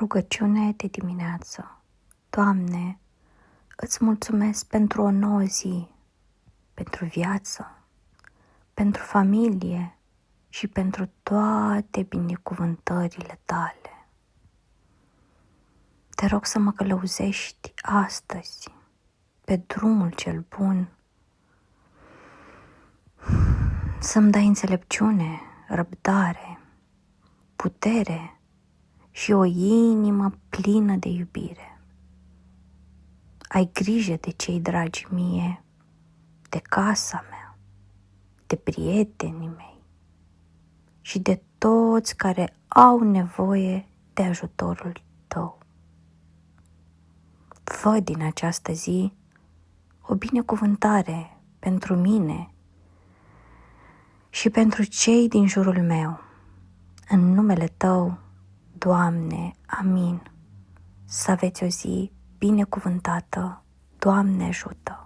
Rugăciune de dimineață. Doamne, îți mulțumesc pentru o nouă zi, pentru viață, pentru familie și pentru toate binecuvântările Tale. Te rog să mă călăuzești astăzi pe drumul cel bun, să-mi dai înțelepciune, răbdare, putere și o inimă plină de iubire. Ai grijă de cei dragi mie, de casa mea, de prietenii mei și de toți care au nevoie de ajutorul Tău. Fă din această zi o binecuvântare pentru mine și pentru cei din jurul meu. În numele Tău, Doamne, amin. Să aveți o zi binecuvântată. Doamne ajută!